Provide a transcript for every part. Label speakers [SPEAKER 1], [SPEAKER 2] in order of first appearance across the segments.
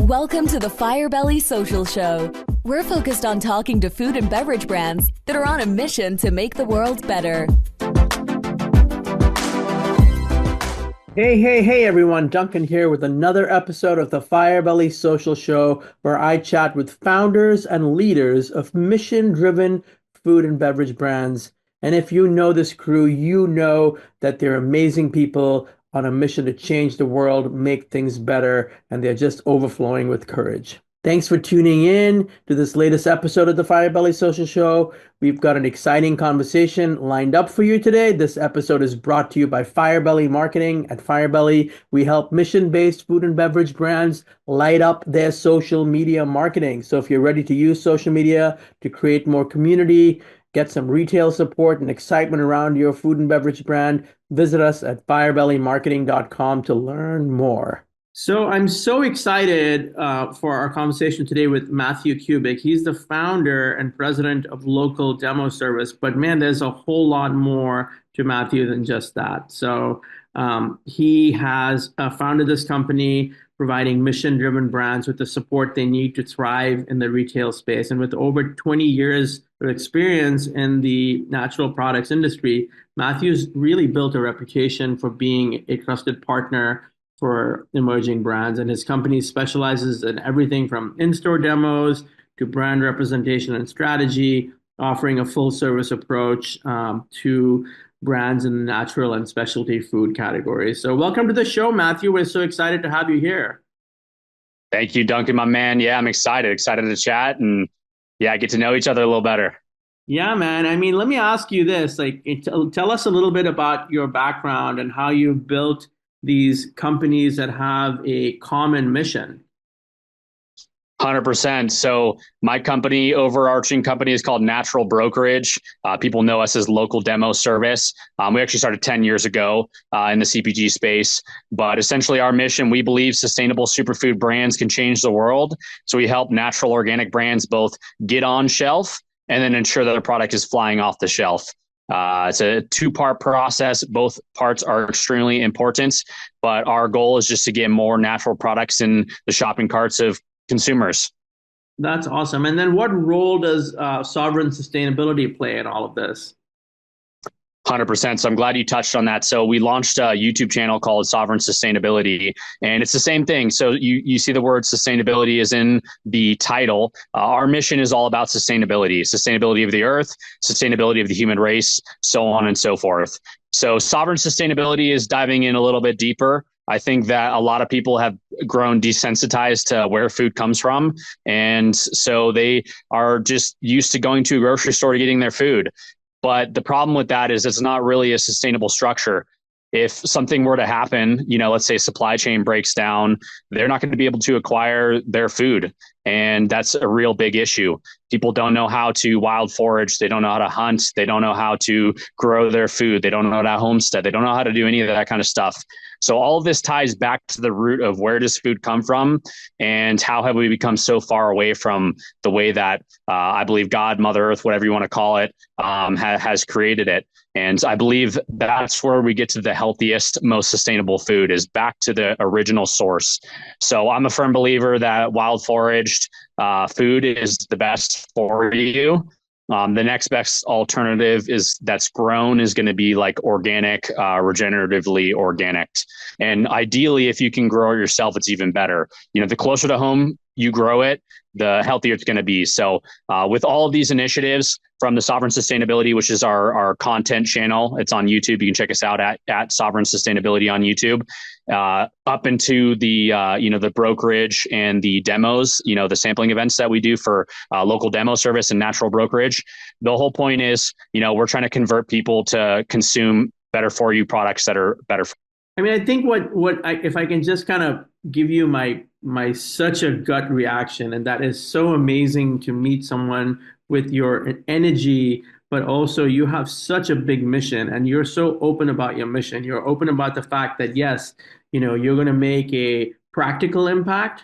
[SPEAKER 1] Welcome to the Firebelly Social Show. We're focused on talking to food and beverage brands that are on a mission to make the world better.
[SPEAKER 2] Hey, everyone. Duncan here with another episode of the Firebelly Social Show, where I chat with founders and leaders of mission-driven food and beverage brands. And if you know this crew, you know that they're amazing people on a mission to change the world, make things better, and they're just overflowing with courage. Thanks for tuning in to this latest episode of the Firebelly Social Show. We've got an exciting conversation lined up for you today. This episode is brought to you by Firebelly Marketing. At Firebelly, we help mission-based food and beverage brands light up their social media marketing. So if you're ready to use social media to create more community, get some retail support and excitement around your food and beverage brand, visit us at firebellymarketing.com to learn more. So I'm so excited for our conversation today with Matthew Kubick. He's the founder and president of Local Demo Service. But man, there's a whole lot more to Matthew than just that. So he has founded this company providing mission-driven brands with the support they need to thrive in the retail space. And with over 20 years of experience in the natural products industry, Matthew's really built a reputation for being a trusted partner for emerging brands. And his company specializes in everything from in-store demos to brand representation and strategy, offering a full-service approach to brands in the natural and specialty food categories. So welcome to the show, Matthew. We're so excited to have you here.
[SPEAKER 3] Thank you, Duncan, my man. Yeah, I'm excited to chat and get to know each other a little better.
[SPEAKER 2] Yeah, man. I mean, let me ask you this, tell us a little bit about your background and how you've built these companies that have a common mission.
[SPEAKER 3] 100%. So my company, overarching company, is called Natural Brokerage. People know us as Local Demo Service. We actually started 10 years ago in the CPG space. But essentially our mission, we believe sustainable superfood brands can change the world. So we help natural organic brands both get on shelf and then ensure that their product is flying off the shelf. It's a two-part process. Both parts are extremely important, but our goal is just to get more natural products in the shopping carts of consumers.
[SPEAKER 2] That's awesome. And then what role does sovereign sustainability play in all of this?
[SPEAKER 3] 100%. So I'm glad you touched on that. So we launched a YouTube channel called Sovereign Sustainability, and it's the same thing. So you see the word sustainability is in the title. Our mission is all about sustainability of the earth, sustainability of the human race, so on and so forth. So sovereign sustainability is diving in a little bit deeper. I think that a lot of people have grown desensitized to where food comes from. And so they are just used to going to a grocery store to getting their food. But the problem with that is it's not really a sustainable structure. If something were to happen, let's say supply chain breaks down, they're not going to be able to acquire their food. And that's a real big issue. People don't know how to wild forage. They don't know how to hunt. They don't know how to grow their food. They don't know how to homestead. They don't know how to do any of that kind of stuff. So all of this ties back to the root of where does food come from and how have we become so far away from the way that I believe God, Mother Earth, whatever you want to call it, has created it. And I believe that's where we get to the healthiest, most sustainable food is back to the original source. So I'm a firm believer that wild foraged food is the best for you. The next best alternative that's grown is going to be like organic, regeneratively organic. And ideally, if you can grow it yourself, it's even better. The closer to home you grow it, the healthier it's going to be. So with all of these initiatives from the Sovereign Sustainability, which is our content channel, it's on YouTube. You can check us out at Sovereign Sustainability on YouTube, up into the brokerage and the demos, the sampling events that we do for Local Demo Service and Natural Brokerage. The whole point is, we're trying to convert people to consume better for you products that are better.
[SPEAKER 2] I mean, I think if I can just kind of give you my such a gut reaction, and that is so amazing to meet someone with your energy, but also you have such a big mission and you're so open about your mission. You're open about the fact that, yes, you're going to make a practical impact,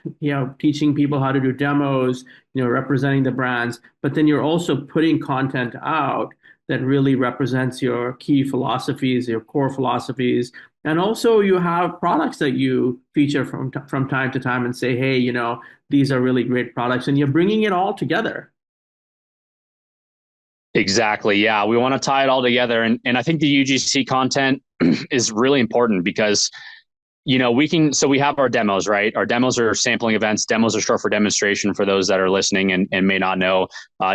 [SPEAKER 2] teaching people how to do demos, representing the brands, but then you're also putting content out that really represents your key philosophies, your core philosophies, And also you have products that you feature from time to time and say, hey, these are really great products, and you're bringing it all together.
[SPEAKER 3] Exactly. Yeah. We want to tie it all together. And I think the UGC content is really important because, we have our demos, right? Our demos are sampling events. Demos are short for demonstration for those that are listening and may not know.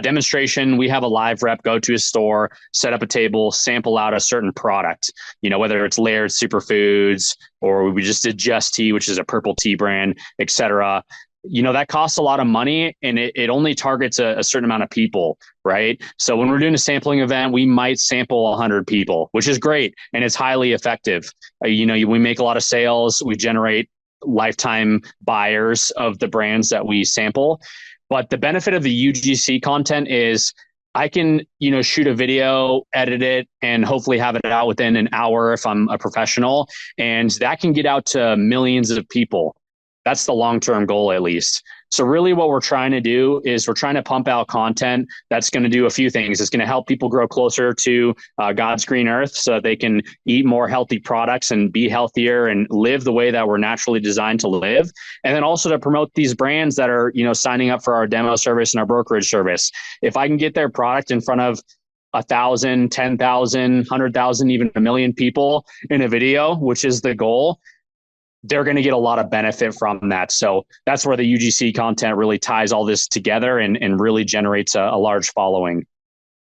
[SPEAKER 3] Demonstration, we have a live rep go to a store, set up a table, sample out a certain product, whether it's layered superfoods or we just did Just Tea, which is a purple tea brand, et cetera. That costs a lot of money and it only targets a certain amount of people, right? So when we're doing a sampling event, we might sample 100 people, which is great. And it's highly effective. We make a lot of sales. We generate lifetime buyers of the brands that we sample. But the benefit of the UGC content is I can, shoot a video, edit it, and hopefully have it out within an hour if I'm a professional. And that can get out to millions of people. That's the long-term goal, at least. So really what we're trying to do is we're trying to pump out content that's going to do a few things. It's going to help people grow closer to God's green earth so that they can eat more healthy products and be healthier and live the way that we're naturally designed to live. And then also to promote these brands that are, signing up for our demo service and our brokerage service. If I can get their product in front of 1,000, 10,000, 100,000, even 1,000,000 people in a video, which is the goal, they're going to get a lot of benefit from that. So that's where the UGC content really ties all this together and really generates a large following.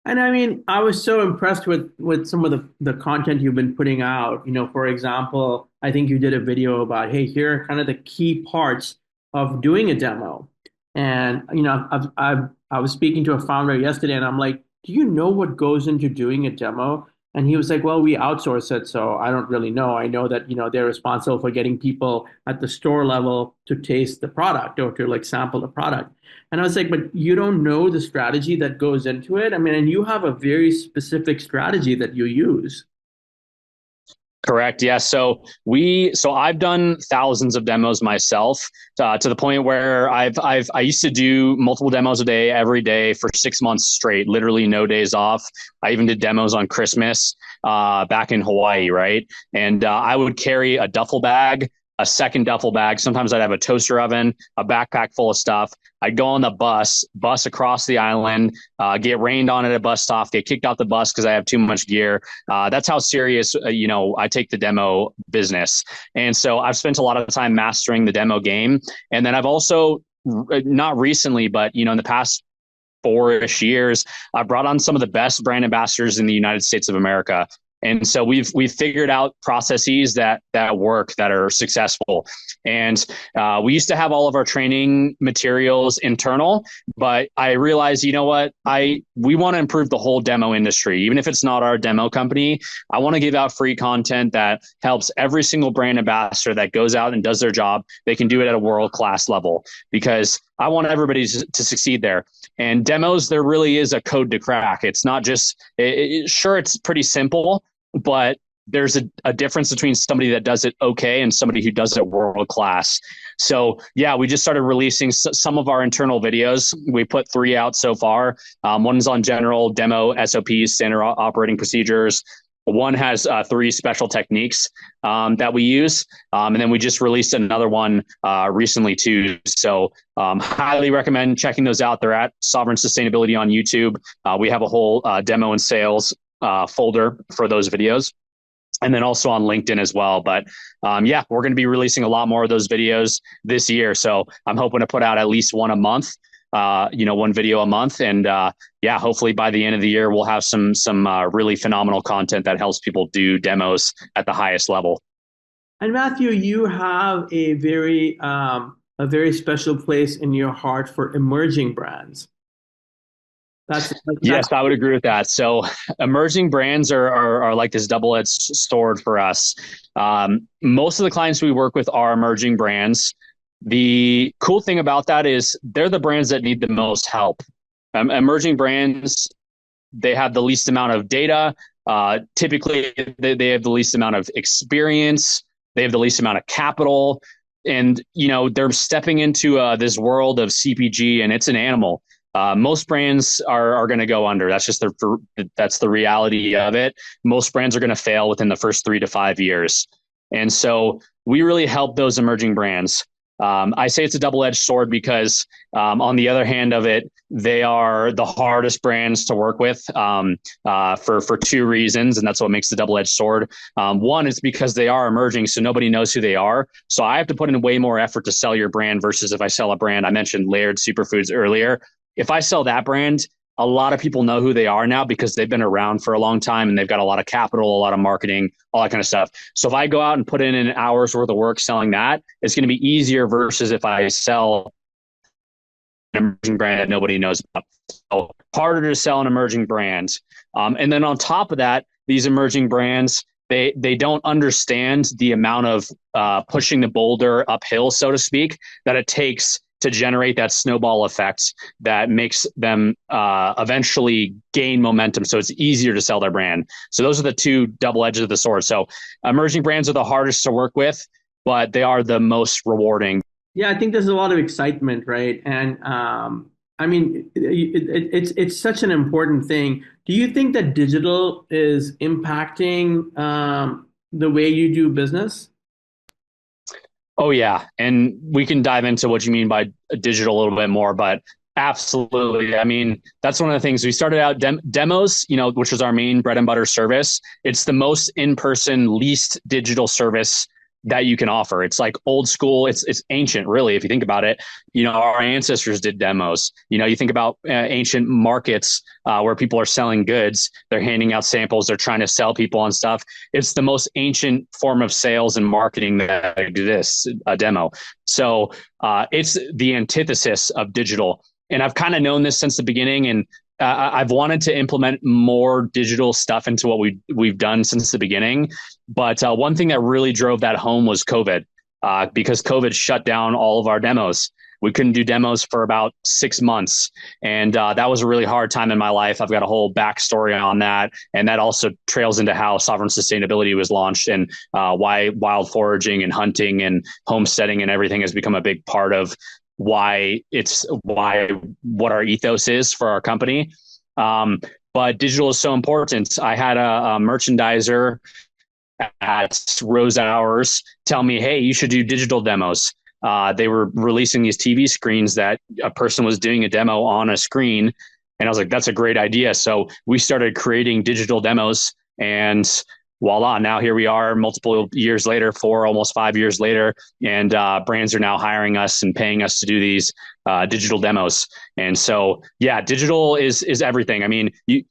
[SPEAKER 2] And I mean, I was so impressed with some of the content you've been putting out. For example, I think you did a video about, hey, here are kind of the key parts of doing a demo. And, I was speaking to a founder yesterday and I'm like, do you know what goes into doing a demo? And he was like, well, we outsource it, so I don't really know. I know that, they're responsible for getting people at the store level to taste the product or to like sample the product. And I was like, but you don't know the strategy that goes into it? I mean, and you have a very specific strategy that you use.
[SPEAKER 3] Correct. Yeah. So I've done thousands of demos myself to the point where I used to do multiple demos a day, every day for 6 months straight, literally no days off. I even did demos on Christmas back in Hawaii. Right. And I would carry a duffel bag, a second duffel bag. Sometimes I'd have a toaster oven, a backpack full of stuff. I'd go on the bus across the island, get rained on at a bus stop, get kicked off the bus because I have too much gear. That's how serious, I take the demo business. And so I've spent a lot of time mastering the demo game. And then I've also, not recently, but, in the past 4-ish years, I brought on some of the best brand ambassadors in the United States of America. And so we've figured out processes that work, that are successful. And we used to have all of our training materials internal, but I realized, we want to improve the whole demo industry. Even if it's not our demo company, I want to give out free content that helps every single brand ambassador that goes out and does their job. They can do it at a world-class level because I want everybody to succeed there. And demos, there really is a code to crack. It's not just, sure, it's pretty simple, but there's a difference between somebody that does it okay and somebody who does it world class. So yeah, we just started releasing some of our internal videos. We put 3 out so far. One's on general demo SOPs, standard operating procedures. One has 3 special techniques that we use. And then we just released another one recently too. So highly recommend checking those out. They're at Sovereign Sustainability on YouTube. We have a whole demo and sales folder for those videos. And then also on LinkedIn as well. But we're going to be releasing a lot more of those videos this year. So I'm hoping to put out at least one a month. One video a month. And hopefully by the end of the year, we'll have some really phenomenal content that helps people do demos at the highest level.
[SPEAKER 2] And Matthew, you have a very special place in your heart for emerging brands.
[SPEAKER 3] Yes, I would agree with that. So emerging brands are like this double-edged sword for us. Most of the clients we work with are emerging brands. The cool thing about that is they're the brands that need the most help. Emerging brands, they have the least amount of data. Typically, they have the least amount of experience. They have the least amount of capital. And, they're stepping into this world of CPG, and it's an animal. Most brands are going to go under. That's just that's the reality of it. Most brands are going to fail within the first 3 to 5 years. And so we really help those emerging brands. I say it's a double-edged sword because on the other hand of it, they are the hardest brands to work with for two reasons, and that's what makes the double-edged sword. One is because they are emerging, so nobody knows who they are. So I have to put in way more effort to sell your brand versus if I sell a brand. I mentioned Layered Superfoods earlier. If I sell that brand, a lot of people know who they are now because they've been around for a long time and they've got a lot of capital, a lot of marketing, all that kind of stuff. So if I go out and put in an hour's worth of work selling that, it's going to be easier versus if I sell an emerging brand that nobody knows about. So harder to sell an emerging brand. And then on top of that, these emerging brands, they don't understand the amount of pushing the boulder uphill, so to speak, that it takes to generate that snowball effect that makes them eventually gain momentum. So it's easier to sell their brand. So those are the two double edges of the sword. So emerging brands are the hardest to work with, but they are the most rewarding.
[SPEAKER 2] Yeah, I think there's a lot of excitement, right? And I mean, it's such an important thing. Do you think that digital is impacting the way you do business?
[SPEAKER 3] Oh, yeah. And we can dive into what you mean by digital a little bit more, but absolutely. I mean, that's one of the things we started out demos, which was our main bread and butter service. It's the most in-person, least digital service that you can offer. It's like old school. It's ancient, really, if you think about it. Our ancestors did demos. You think about ancient markets where people are selling goods. They're handing out samples. They're trying to sell people on stuff. It's the most ancient form of sales and marketing that exists, a demo. So it's the antithesis of digital. And I've kind of known this since the beginning. And I've wanted to implement more digital stuff into what we've done since the beginning. But one thing that really drove that home was COVID, because COVID shut down all of our demos. We couldn't do demos for about 6 months. And that was a really hard time in my life. I've got a whole backstory on that. And that also trails into how Sovereign Sustainability was launched and why wild foraging and hunting and homesteading and everything has become a big part of why what our ethos is for our company. But digital is so important. I had a merchandiser at Rose Hours tell me, hey, you should do digital demos. They were releasing these TV screens that a person was doing a demo on a screen. And I was like, that's a great idea. So we started creating digital demos and voila, now here we are multiple years later, almost 5 years later, and brands are now hiring us and paying us to do these digital demos. And so, yeah, digital is everything. I mean, you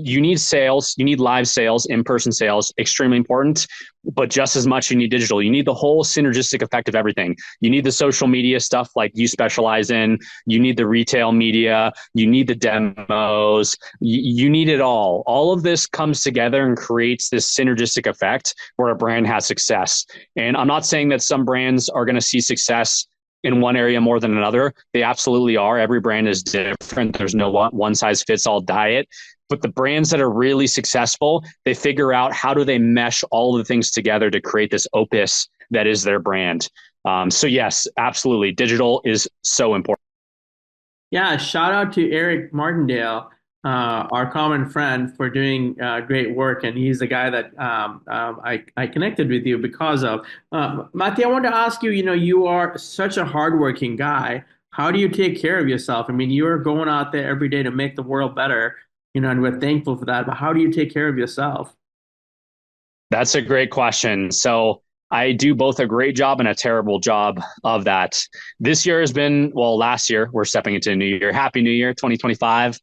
[SPEAKER 3] need sales, you need live sales, in-person sales, extremely important, but just as much you need digital. You need the whole synergistic effect of everything. You need the social media stuff like you specialize in, you need the retail media, you need the demos, you need it all. All of this comes together and creates this synergistic effect where a brand has success. And I'm not saying that some brands are going to see success in one area more than another. They absolutely are. Every brand is different. There's no one size fits all diet. But the brands that are really successful, they figure out how do they mesh all of the things together to create this opus that is their brand. So yes, absolutely. Digital is so important.
[SPEAKER 2] Yeah, shout out to Eric Martindale, our common friend, for doing great work. And he's the guy that I connected with you because of. Matthew, I want to ask you, you are such a hardworking guy. How do you take care of yourself? I mean, you're going out there every day to make the world better, and we're thankful for that. But how do you take care of yourself?
[SPEAKER 3] That's a great question. So I do both a great job and a terrible job of that. This year has been, last year, we're stepping into a new year. Happy New Year, 2025.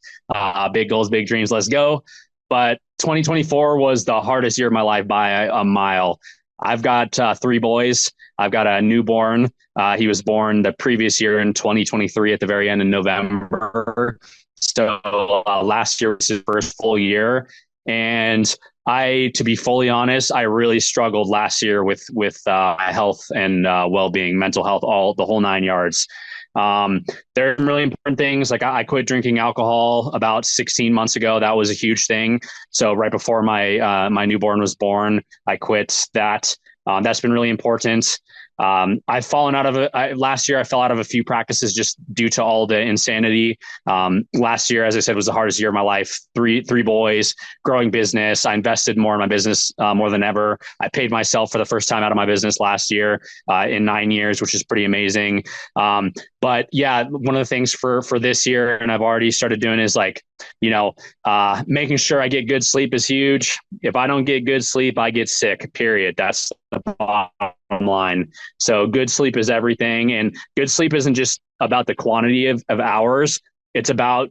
[SPEAKER 3] Big goals, big dreams, let's go. But 2024 was the hardest year of my life by a mile. I've got 3 boys. I've got a newborn. He was born the previous year in 2023 at the very end of November. So last year was his first full year. And to be fully honest, I really struggled last year with health and well-being, mental health, the whole 9 yards. There are really important things. Like I quit drinking alcohol about 16 months ago. That was a huge thing. So right before my newborn was born, I quit that. That's been really important. I've fallen out of it. Last year, I fell out of a few practices just due to all the insanity. Last year, as I said, was the hardest year of my life. Three boys, growing business. I invested more in my business more than ever. I paid myself for the first time out of my business last year in 9 years, which is pretty amazing. But yeah, one of the things for this year, and I've already started doing, is like, making sure I get good sleep is huge. If I don't get good sleep, I get sick, period. That's the bottom line. So good sleep is everything. And good sleep isn't just about the quantity of hours. It's about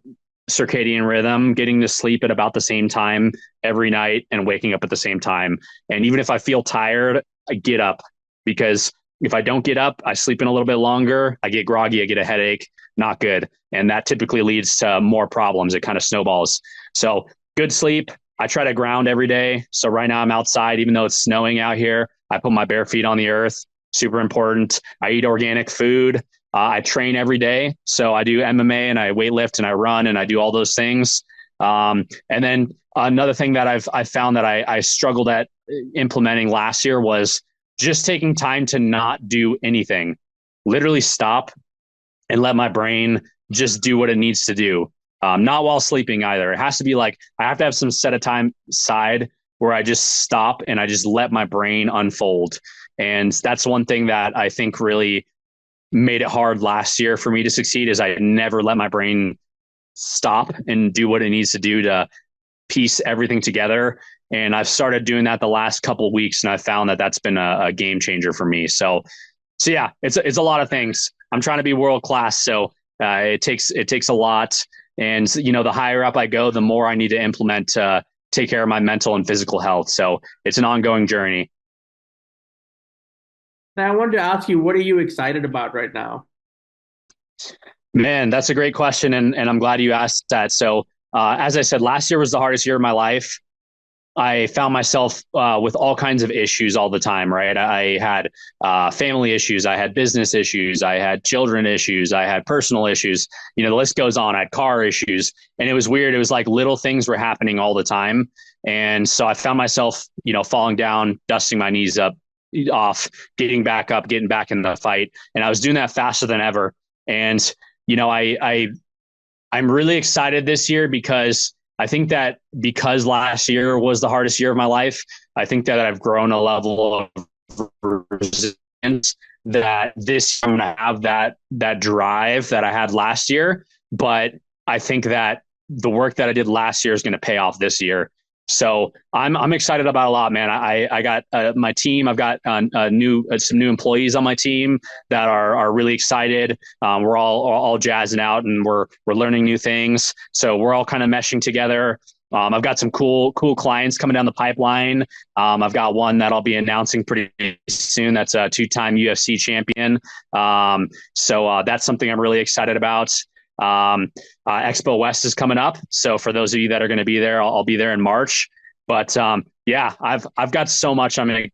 [SPEAKER 3] circadian rhythm, getting to sleep at about the same time every night and waking up at the same time. And even if I feel tired, I get up, because if I don't get up, I sleep in a little bit longer, I get groggy, I get a headache, not good. And that typically leads to more problems. It kind of snowballs. So good sleep. I try to ground every day. So right now I'm outside, even though it's snowing out here, I put my bare feet on the earth. Super important. I eat organic food. I train every day. So I do MMA and I weightlift and I run and I do all those things. And then another thing that I've found that I struggled at implementing last year was just taking time to not do anything. Literally stop and let my brain just do what it needs to do. Not while sleeping either. It has to be like, I have to have some set of time aside where I just stop and I just let my brain unfold. And that's one thing that I think really made it hard last year for me to succeed, is I never let my brain stop and do what it needs to do to piece everything together. And I've started doing that the last couple of weeks, and I found that that's been a game changer for me. So yeah, it's a lot of things. I'm trying to be world class, so it takes a lot. And the higher up I go, the more I need to implement to take care of my mental and physical health. So it's an ongoing journey.
[SPEAKER 2] Now, I wanted to ask you, what are you excited about right now?
[SPEAKER 3] Man, that's a great question. And I'm glad you asked that. So as I said, last year was the hardest year of my life. I found myself with all kinds of issues all the time, right? I had family issues. I had business issues. I had children issues. I had personal issues. The list goes on. I had car issues. And it was weird. It was like little things were happening all the time. And so I found myself, falling down, dusting my knees off, getting back up, getting back in the fight. And I was doing that faster than ever. And, I'm really excited this year, because I think that because last year was the hardest year of my life, I think that I've grown a level of resilience that this year I'm going to have that drive that I had last year. But I think that the work that I did last year is going to pay off this year. So I'm excited about a lot, man. I got my team. I've got some new employees on my team that are really excited. We're all jazzing out, and we're learning new things. So we're all kind of meshing together. I've got some cool clients coming down the pipeline. I've got one that I'll be announcing pretty soon. That's a 2-time UFC champion. So that's something I'm really excited about. Expo West is coming up. So for those of you that are going to be there, I'll be there in March. But yeah, I've got so much I'm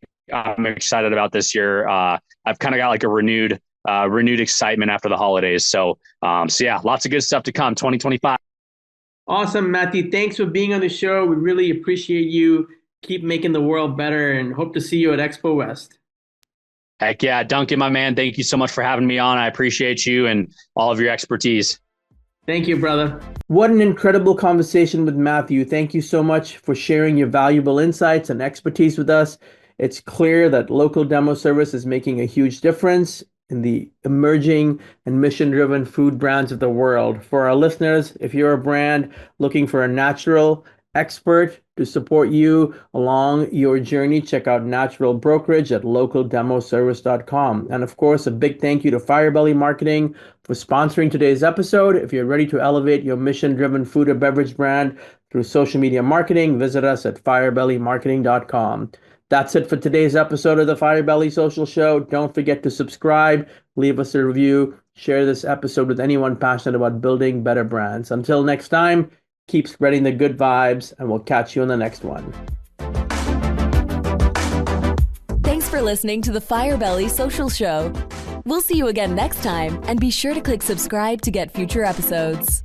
[SPEAKER 3] excited about this year. I've kind of got like a renewed excitement after the holidays. So yeah, lots of good stuff to come. 2025.
[SPEAKER 2] Awesome, Matthew. Thanks for being on the show. We really appreciate you. Keep making the world better, and hope to see you at Expo West.
[SPEAKER 3] Heck yeah, Duncan, my man. Thank you so much for having me on. I appreciate you and all of your expertise.
[SPEAKER 2] Thank you, brother. What an incredible conversation with Matthew. Thank you so much for sharing your valuable insights and expertise with us. It's clear that local demo service is making a huge difference in the emerging and mission-driven food brands of the world. For our listeners, if you're a brand looking for a natural expert to support you along your journey, check out Natural Brokerage at localdemoservice.com. And of course, a big thank you to Firebelly Marketing for sponsoring today's episode. If you're ready to elevate your mission-driven food or beverage brand through social media marketing, visit us at firebellymarketing.com. That's it for today's episode of the Firebelly Social Show. Don't forget to subscribe, leave us a review, share this episode with anyone passionate about building better brands. Until next time, keep spreading the good vibes, and we'll catch you on the next one.
[SPEAKER 1] Thanks for listening to the Firebelly Social Show. We'll see you again next time, and be sure to click subscribe to get future episodes.